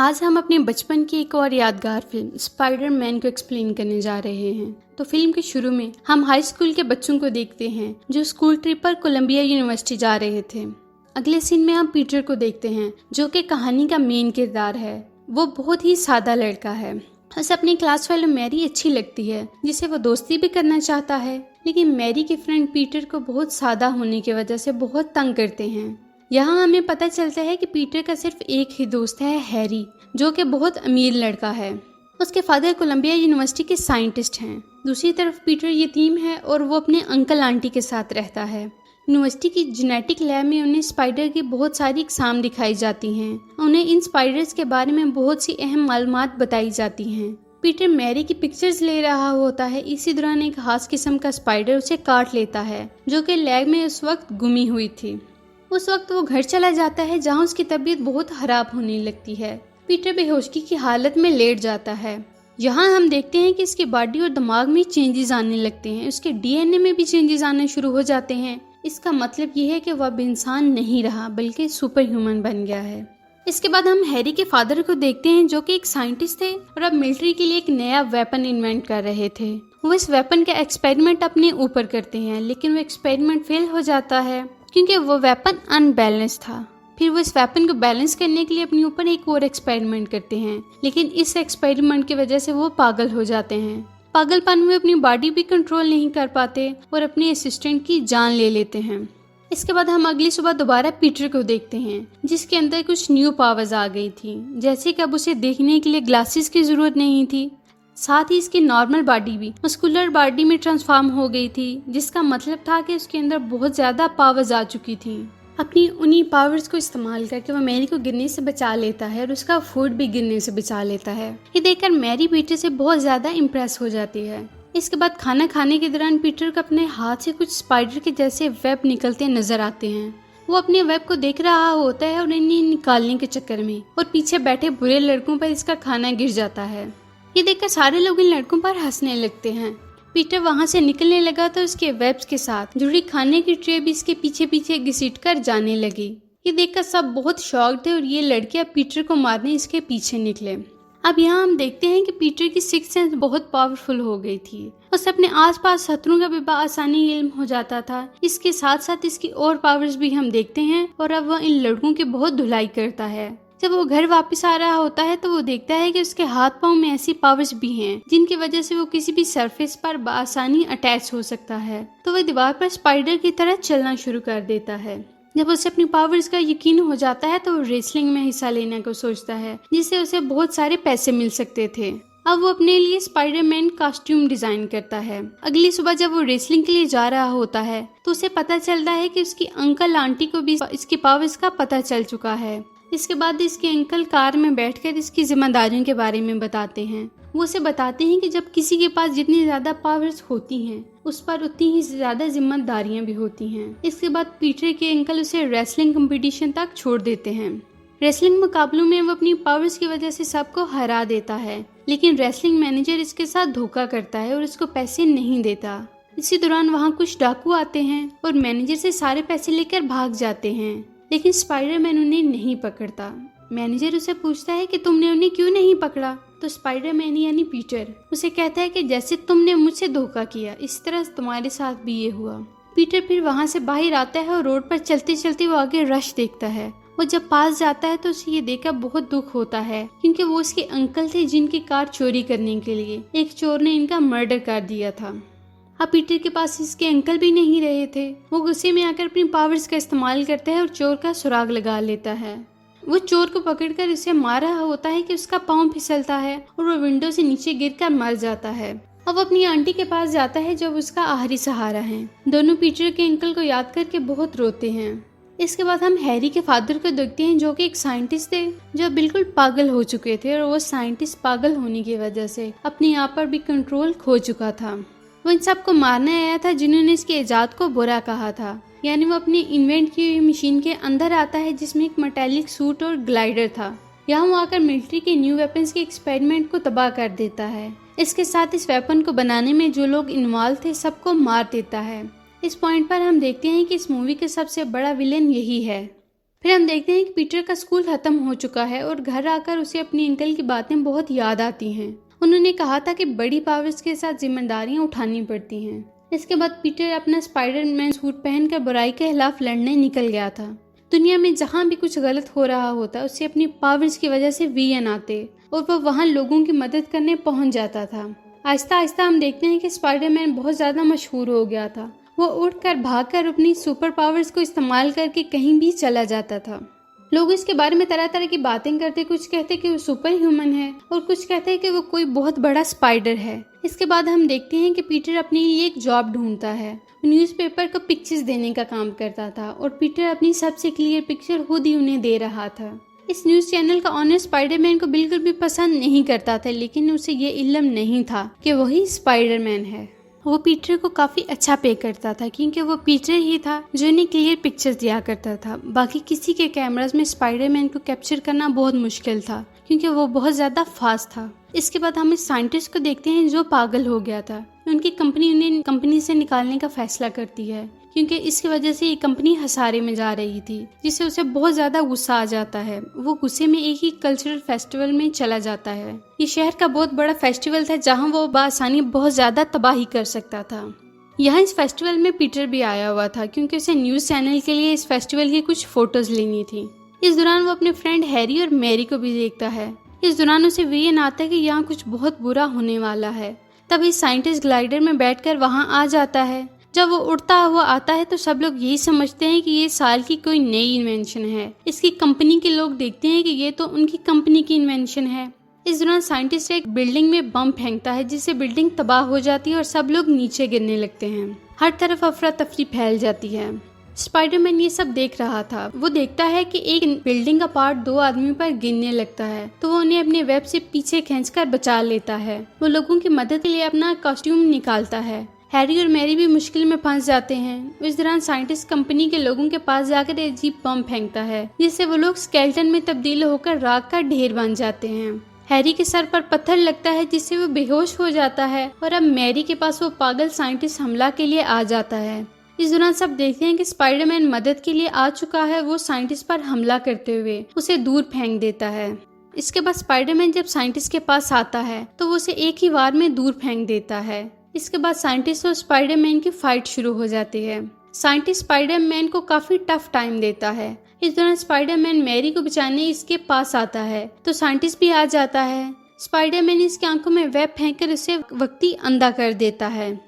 आज हम अपने बचपन की एक और यादगार फिल्म स्पाइडरमैन को एक्सप्लेन करने जा रहे हैं। तो फिल्म के शुरू में हम हाई स्कूल के बच्चों को देखते हैं जो स्कूल ट्रिप पर कोलंबिया यूनिवर्सिटी जा रहे थे। अगले सीन में हम पीटर को देखते हैं जो कि कहानी का मेन किरदार है। वो बहुत ही सादा लड़का है। उसे अपनी क्लास वाली मैरी अच्छी लगती है जिसे वो दोस्ती भी करना चाहता है, लेकिन मैरी के फ्रेंड पीटर को बहुत सादा होने की वजह से बहुत तंग करते हैं। यहाँ हमें पता चलता है कि पीटर का सिर्फ एक ही दोस्त है, हैरी, जो कि बहुत अमीर लड़का है। उसके फादर कोलंबिया यूनिवर्सिटी के साइंटिस्ट हैं। दूसरी तरफ पीटर यतीम है और वो अपने अंकल आंटी के साथ रहता है। यूनिवर्सिटी की जेनेटिक लैब में उन्हें स्पाइडर की बहुत सारी इकसाम दिखाई जाती हैं। उन्हें इन स्पाइडर्स के बारे में बहुत सी अहम मालूमात बताई जाती हैं। पीटर मैरी की पिक्चर्स ले रहा होता है। इसी दौरान एक खास किस्म का स्पाइडर उसे काट लेता है जो कि लैब में उस वक्त गुमी हुई थी। उस वक्त वो घर चला जाता है जहाँ उसकी तबीयत बहुत खराब होने लगती है। पीटर बेहोशी की हालत में लेट जाता है। यहाँ हम देखते हैं कि इसकी बॉडी और दिमाग में चेंजेस आने लगते हैं। उसके डीएनए में भी चेंजेस आने शुरू हो जाते हैं। इसका मतलब ये है कि वह अब इंसान नहीं रहा बल्कि सुपर ह्यूमन बन गया है। इसके बाद हम हैरी के फादर को देखते हैं जो कि एक साइंटिस्ट थे और अब मिलिट्री के लिए एक नया वेपन इन्वेंट कर रहे थे। वो इस वेपन का एक्सपेरिमेंट अपने ऊपर करते हैं, लेकिन वो एक्सपेरिमेंट फेल हो जाता है क्योंकि वो वेपन अनबैलेंस था। फिर वो इस वेपन को बैलेंस करने के लिए अपने ऊपर एक और एक्सपेरिमेंट करते हैं, लेकिन इस एक्सपेरिमेंट की वजह से वो पागल हो जाते हैं। पागलपन में अपनी बॉडी भी कंट्रोल नहीं कर पाते और अपने असिस्टेंट की जान ले लेते हैं। इसके बाद हम अगली सुबह दोबारा पीटर को देखते हैं जिसके अंदर कुछ न्यू पावर्स आ गई थी, जैसे कि अब उसे देखने के लिए ग्लासेस की जरूरत नहीं थी। साथ ही इसकी नॉर्मल बॉडी भी मस्कुलर बॉडी में ट्रांसफॉर्म हो गई थी, जिसका मतलब था कि उसके अंदर बहुत ज्यादा पावर्स आ चुकी थी। अपनी उन्हीं पावर्स को इस्तेमाल करके वो मैरी को गिरने से बचा लेता है और उसका फूड भी गिरने से बचा लेता है। ये देखकर मैरी पीटर से बहुत ज्यादा इम्प्रेस हो जाती है। इसके बाद खाना खाने के दौरान पीटर को अपने हाथ से कुछ स्पाइडर के जैसे वेब निकलते नजर आते हैं। वो अपने वेब को देख रहा होता है और इन्हें निकालने के चक्कर में और पीछे बैठे बुरे लड़कों पर इसका खाना गिर जाता है। ये देखकर सारे लोग इन लड़कों पर हंसने लगते हैं। पीटर वहां से निकलने लगा तो उसके वेब्स के साथ जुड़ी खाने की ट्रे भी इसके पीछे पीछे घसीट कर जाने लगी। ये देखकर सब बहुत शॉक्ड थे और ये लड़कियां पीटर को मारने इसके पीछे निकले। अब यहाँ हम देखते हैं कि पीटर की सिक्स्थ सेंस बहुत पावरफुल हो गई थी। उसे अपने आसपास शत्रुओं का भी आसानी इल्म हो जाता था। इसके साथ साथ इसकी और पावर्स भी हम देखते हैं और अब वह इन लड़कों की बहुत धुलाई करता है। जब वो घर वापस आ रहा होता है तो वो देखता है कि उसके हाथ पांव में ऐसी पावर्स भी हैं जिनकी वजह से वो किसी भी सरफेस पर आसानी अटैच हो सकता है। तो वह दीवार पर स्पाइडर की तरह चलना शुरू कर देता है। जब उसे अपनी पावर्स का यकीन हो जाता है तो वो रेसलिंग में हिस्सा लेने को सोचता है, जिससे उसे बहुत सारे पैसे मिल सकते थे। अब वो अपने लिए स्पाइडरमैन कॉस्ट्यूम डिजाइन करता है। अगली सुबह जब वो रेसलिंग के लिए जा रहा होता है तो उसे पता चलता है कि उसकी अंकल आंटी को भी इसकी पावर्स का पता चल चुका है। इसके बाद इसके अंकल कार में बैठकर इसकी जिम्मेदारियों के बारे में बताते हैं। वो उसे बताते हैं कि जब किसी के पास जितनी ज्यादा पावर्स होती हैं उस पर उतनी ही ज्यादा जिम्मेदारियां भी होती हैं। इसके बाद पीटर के अंकल उसे रेसलिंग कंपटीशन तक छोड़ देते हैं। रेसलिंग मुकाबलों में वो अपनी पावर्स की वजह से सबको हरा देता है, लेकिन रेसलिंग मैनेजर इसके साथ धोखा करता है और इसको पैसे नहीं देता। इसी दौरान वहाँ कुछ डाकू आते हैं और मैनेजर से सारे पैसे लेकर भाग जाते हैं, लेकिन स्पाइडरमैन उन्हें नहीं पकड़ता। मैनेजर उसे पूछता है कि तुमने उन्हें क्यों नहीं पकड़ा, तो स्पाइडरमैन यानी पीटर उसे कहता है कि जैसे तुमने मुझसे धोखा किया इस तरह तुम्हारे साथ भी ये हुआ। पीटर फिर वहां से बाहर आता है और रोड पर चलते चलते वो आगे रश देखता है। वो जब पास जाता है तो उसे ये देखकर बहुत दुख होता है क्योंकि वो उसके अंकल थे जिनकी कार चोरी करने के लिए एक चोर ने इनका मर्डर कर दिया था। अब पीटर के पास इसके अंकल भी नहीं रहे थे। वो गुस्से में आकर अपनी पावर्स का इस्तेमाल करता है और चोर का सुराग लगा लेता है। वो चोर को पकड़कर इसे मार रहा होता है कि उसका पाँव फिसलता है और वो विंडो से नीचे गिरकर मर जाता है। अब वो अपनी आंटी के पास जाता है जो उसका आखिरी सहारा है। दोनों पीटर के अंकल को याद करके बहुत रोते हैं। इसके बाद हम हैरी के फादर को देखते हैं जो कि एक साइंटिस्ट थे जो बिल्कुल पागल हो चुके थे और वो साइंटिस्ट पागल होने की वजह से अपने आप पर भी कंट्रोल खो चुका था। वो इन सबको मारने आया था जिन्होंने इसके इजाद को बुरा कहा था। यानी वो अपनी इन्वेंट की हुई मशीन के अंदर आता है जिसमें एक मेटालिक सूट और ग्लाइडर था। यहाँ वो आकर मिलिट्री के न्यू वेपन्स के एक्सपेरिमेंट को तबाह कर देता है। इसके साथ इस वेपन को बनाने में जो लोग इन्वॉल्व थे सबको मार देता है। इस पॉइंट पर हम देखते हैं कि इस मूवी का सबसे बड़ा विलेन यही है। फिर हम देखते हैं कि पीटर का स्कूल खत्म हो चुका है और घर आकर उसे अपनी अंकल की बातें बहुत याद आती हैं। उन्होंने कहा था कि बड़ी पावर्स के साथ जिम्मेदारियां उठानी पड़ती हैं। इसके बाद पीटर अपना स्पाइडरमैन सूट पहनकर बुराई के खिलाफ लड़ने निकल गया था। दुनिया में जहाँ भी कुछ गलत हो रहा होता उसे अपनी पावर्स की वजह से विलन आते और वह वहाँ लोगों की मदद करने पहुँच जाता था। आहिस्ता आहिस्ता हम देखते हैं कि स्पाइडरमैन बहुत ज़्यादा मशहूर हो गया था। वो उड़कर भागकर अपनी सुपर पावर्स को इस्तेमाल करके कहीं भी चला जाता था। लोग इसके बारे में तरह तरह की बातें करते, कुछ कहते कि वो सुपर ह्यूमन है और कुछ कहते हैं कि वो कोई बहुत बड़ा स्पाइडर है। इसके बाद हम देखते हैं कि पीटर अपने लिए एक जॉब ढूंढता है। न्यूज़पेपर को पिक्चर्स देने का काम करता था और पीटर अपनी सबसे क्लियर पिक्चर खुद ही उन्हें दे रहा था। इस न्यूज़ चैनल का ऑनर स्पाइडरमैन को बिल्कुल भी पसंद नहीं करता था, लेकिन उसे ये इल्म नहीं था कि वही स्पाइडरमैन है। वो पीटर को काफ़ी अच्छा पे करता था क्योंकि वो पीटर ही था जो इन्हें क्लियर पिक्चर्स दिया करता था। बाकी किसी के कैमरास में स्पाइडरमैन को कैप्चर करना बहुत मुश्किल था क्योंकि वो बहुत ज़्यादा फास्ट था। इसके बाद हम इस साइंटिस्ट को देखते हैं जो पागल हो गया था। उनकी कंपनी उन्हें कंपनी से निकालने का फैसला करती है क्योंकि इसकी वजह से ये कंपनी खसारे में जा रही थी, जिससे उसे बहुत ज़्यादा गुस्सा आ जाता है। वो गुस्से में एक ही कल्चरल फेस्टिवल में चला जाता है। ये शहर का बहुत बड़ा फेस्टिवल था जहाँ वो बआसानी बहुत ज़्यादा तबाही कर सकता था। यहाँ इस फेस्टिवल में पीटर भी आया हुआ था क्योंकि उसे न्यूज़ चैनल के लिए इस फेस्टिवल की कुछ फोटोज लेनी थी। इस दौरान वो अपने फ्रेंड हैरी और मैरी को भी देखता है। इस दौरान उसे विजन आता है कि यहाँ कुछ बहुत बुरा होने वाला है। तभी साइंटिस्ट ग्लाइडर में बैठकर वहाँ आ जाता है। जब वो उड़ता हुआ आता है तो सब लोग यही समझते हैं कि ये साल की कोई नई इन्वेंशन है। इसकी कंपनी के लोग देखते हैं कि ये तो उनकी कंपनी की इन्वेंशन है। इस दौरान साइंटिस्ट एक बिल्डिंग में बम फेंकता है जिससे बिल्डिंग तबाह हो जाती है और सब लोग नीचे गिरने लगते हैं। हर तरफ अफरा तफरी फैल जाती है। स्पाइडरमैन ये सब देख रहा था। वो देखता है कि एक बिल्डिंग का पार्ट दो आदमी पर गिरने लगता है तो वो उन्हें अपने वेब से पीछे खींचकर बचा लेता है। वो लोगों की मदद के लिए अपना कॉस्ट्यूम निकालता है। हैरी और मैरी भी मुश्किल में फंस जाते हैं। इस दौरान साइंटिस्ट कंपनी के लोगों के पास जाकर एक अजीब बम फेंकता है जिससे वो लोग स्केलेटन में तब्दील होकर राख का ढेर बन जाते हैं। हैरी के सर पर पत्थर लगता है जिससे वो बेहोश हो जाता है और अब मैरी के पास वो पागल साइंटिस्ट हमला के लिए आ जाता है। इस दौरान सब देखते हैं कि स्पाइडरमैन मदद के लिए आ चुका है। वो साइंटिस्ट पर हमला करते हुए उसे दूर फेंक देता है। इसके बाद स्पाइडरमैन जब साइंटिस्ट के पास आता है तो वो उसे एक ही बार में दूर फेंक देता है। इसके बाद साइंटिस्ट और स्पाइडरमैन की फाइट शुरू हो जाती है। साइंटिस्ट स्पाइडरमैन को काफी टफ टाइम देता है। इस दौरान स्पाइडरमैन मैरी को बचाने इसके पास आता है तो साइंटिस्ट भी आ जाता है। स्पाइडरमैन इसकी आंखों में वेब फेंककर उसे वक्ती अंधा कर देता है।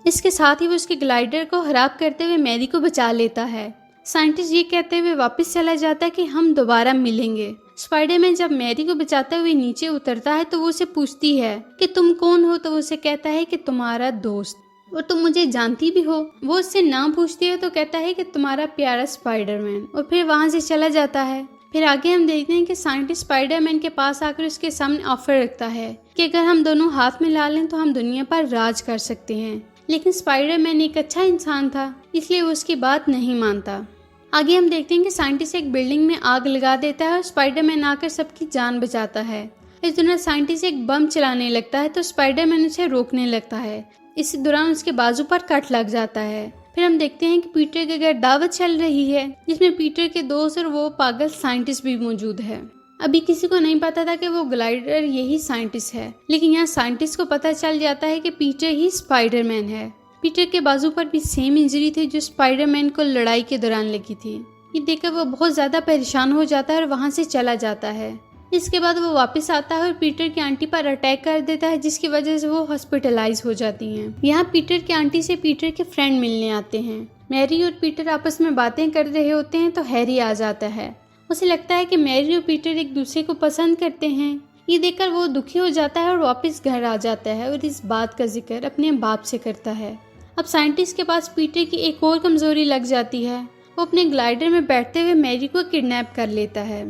इसके साथ ही वो उसके ग्लाइडर को खराब करते हुए मैरी को बचा लेता है। साइंटिस्ट ये कहते हुए वापस चला जाता है कि हम दोबारा मिलेंगे। स्पाइडरमैन जब मैरी को बचाते हुए नीचे उतरता है तो वो उसे पूछती है कि तुम कौन हो, तो वो उसे कहता है कि तुम्हारा दोस्त, और तुम मुझे जानती भी हो। वो उससे नाम पूछती है तो कहता है कि तुम्हारा प्यारा स्पाइडरमैन, और फिर वहाँ से चला जाता है। फिर आगे हम देखते हैं कि साइंटिस्ट स्पाइडरमैन के पास आकर उसके सामने ऑफर रखता है कि अगर हम दोनों हाथ में ला लें तो हम दुनिया पर राज कर सकते हैं। लेकिन स्पाइडरमैन एक अच्छा इंसान था इसलिए वो उसकी बात नहीं मानता। आगे हम देखते हैं कि साइंटिस्ट एक बिल्डिंग में आग लगा देता है और स्पाइडरमैन आकर सबकी जान बचाता है। इस दौरान साइंटिस्ट एक बम चलाने लगता है तो स्पाइडरमैन उसे रोकने लगता है। इस दौरान उसके बाजू पर कट लग जाता है। फिर हम देखते हैं कि पीटर के घर दावत चल रही है जिसमें पीटर के दोस्त और वो पागल साइंटिस्ट भी मौजूद है। अभी किसी को नहीं पता था कि वो ग्लाइडर यही साइंटिस्ट है, लेकिन यहाँ साइंटिस्ट को पता चल जाता है कि पीटर ही स्पाइडरमैन है। पीटर के बाजू पर भी सेम इंजरी थी जो स्पाइडरमैन को लड़ाई के दौरान लगी थी। ये देखकर वो बहुत ज्यादा परेशान हो जाता है और वहाँ से चला जाता है। इसके बाद वो वापस आता है और पीटर की आंटी पर अटैक कर देता है जिसकी वजह से वो हॉस्पिटलाइज हो जाती हैं। यहाँ पीटर की आंटी से पीटर के फ्रेंड मिलने आते हैं। मैरी और पीटर आपस में बातें कर रहे होते हैं तो हैरी आ जाता है। उसे लगता है कि मैरी और पीटर एक दूसरे को पसंद करते हैं। ये देखकर वो दुखी हो जाता है और वापस घर आ जाता है और इस बात का जिक्र अपने बाप से करता है। अब साइंटिस्ट के पास पीटर की एक और कमजोरी लग जाती है। वो अपने ग्लाइडर में बैठते हुए मैरी को किडनैप कर लेता है।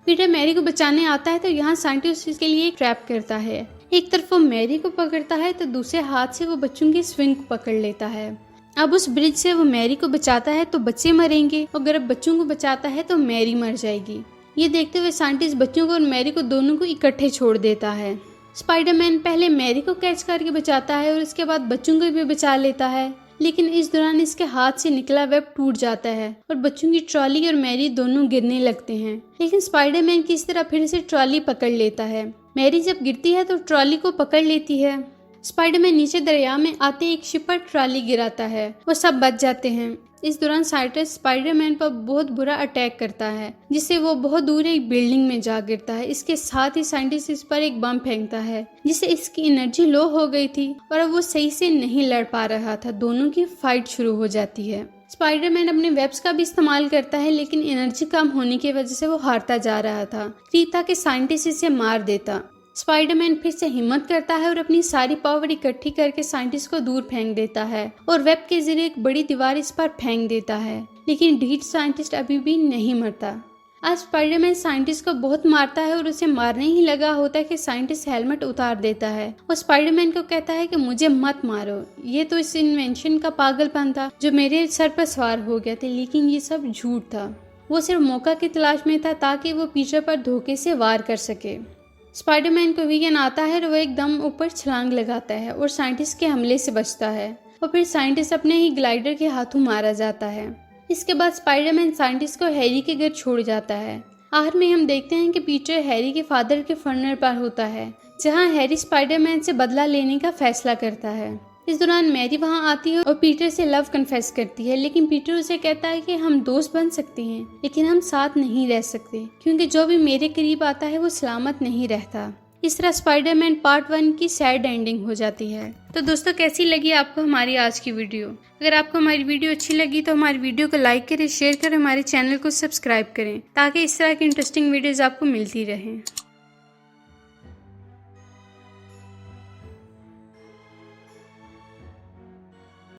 पीटर मैरी को बचाने आता है तो यहाँ साइंटिस्ट इसके लिए एक ट्रैप करता है। एक तरफ वो मैरी को पकड़ता है तो दूसरे हाथ से वो बच्चों की स्विंग को पकड़ लेता है। अब उस ब्रिज से वो मैरी को बचाता है तो बच्चे मरेंगे और अगर बच्चों को बचाता है तो मैरी मर जाएगी। ये देखते हुए साइंटिस्ट बच्चों को और मैरी को दोनों को इकट्ठे छोड़ देता है। स्पाइडरमैन पहले मैरी को कैच करके बचाता है और उसके बाद बच्चों को भी बचा लेता है। लेकिन इस दौरान इसके हाथ से निकला वेब टूट जाता है और बच्चों की ट्रॉली और मैरी दोनों गिरने लगते हैं। लेकिन स्पाइडरमैन किस तरह फिर से ट्रॉली पकड़ लेता है। मैरी जब गिरती है तो ट्रॉली को पकड़ लेती है। स्पाइडरमैन नीचे दरिया में आते एक शिप पर ट्रॉली गिराता है, वो सब बच जाते हैं। इस दौरान साइटस स्पाइडरमैन पर बहुत बुरा अटैक करता है, जिससे वो बहुत दूर एक बिल्डिंग में जा गिरता है। इसके साथ ही साइंटिस्ट इस पर एक बम फेंकता है, जिससे इसकी एनर्जी लो हो गई थी और अब वो सही से नहीं लड़ पा रहा था। दोनों की फाइट शुरू हो जाती है। स्पाइडरमैन अपने वेब्स का भी इस्तेमाल करता है, लेकिन एनर्जी कम होने की वजह से वो हारता जा रहा था। क्रीता के साइंटिस्ट इसे मार देता। स्पाइडरमैन फिर से हिम्मत करता है और अपनी सारी पावर इकट्ठी करके साइंटिस्ट को दूर फेंक देता है और वेब के जरिए एक बड़ी दीवार इस पर फेंक देता है। लेकिन ढीठ साइंटिस्ट अभी भी नहीं मरता। आज स्पाइडरमैन साइंटिस्ट को बहुत मारता है और उसे मारने ही लगा होता है कि साइंटिस्ट हेलमेट उतार देता है और स्पाइडरमैन को कहता है कि मुझे मत मारो, ये तो इस इन्वेंशन का पागलपन था जो मेरे सर पर सवार हो गया था। लेकिन ये सब झूठ था। वो सिर्फ मौका की तलाश में था ताकि वो पीटर पर धोखे से वार कर सके। स्पाइडरमैन को विजन आता है और वो एकदम ऊपर छलांग लगाता है और साइंटिस्ट के हमले से बचता है और फिर साइंटिस्ट अपने ही ग्लाइडर के हाथों मारा जाता है। इसके बाद स्पाइडरमैन साइंटिस्ट को हैरी के घर छोड़ जाता है। आखिर में हम देखते हैं कि पीटर हैरी के फादर के फनरल पर होता है, जहां हैरी स्पाइडरमैन से बदला लेने का फैसला करता है। इस दौरान मैरी वहां आती है और पीटर से लव कन्फेस करती है, लेकिन पीटर उसे कहता है कि हम दोस्त बन सकते हैं लेकिन हम साथ नहीं रह सकते, क्योंकि जो भी मेरे करीब आता है वो सलामत नहीं रहता। इस तरह स्पाइडरमैन पार्ट 1 की सैड एंडिंग हो जाती है। तो दोस्तों, कैसी लगी आपको हमारी आज की वीडियो? अगर आपको हमारी वीडियो अच्छी लगी तो हमारी वीडियो को लाइक करें, शेयर करें, हमारे चैनल को सब्सक्राइब करें ताकि इस तरह की इंटरेस्टिंग वीडियोस आपको मिलती रहें।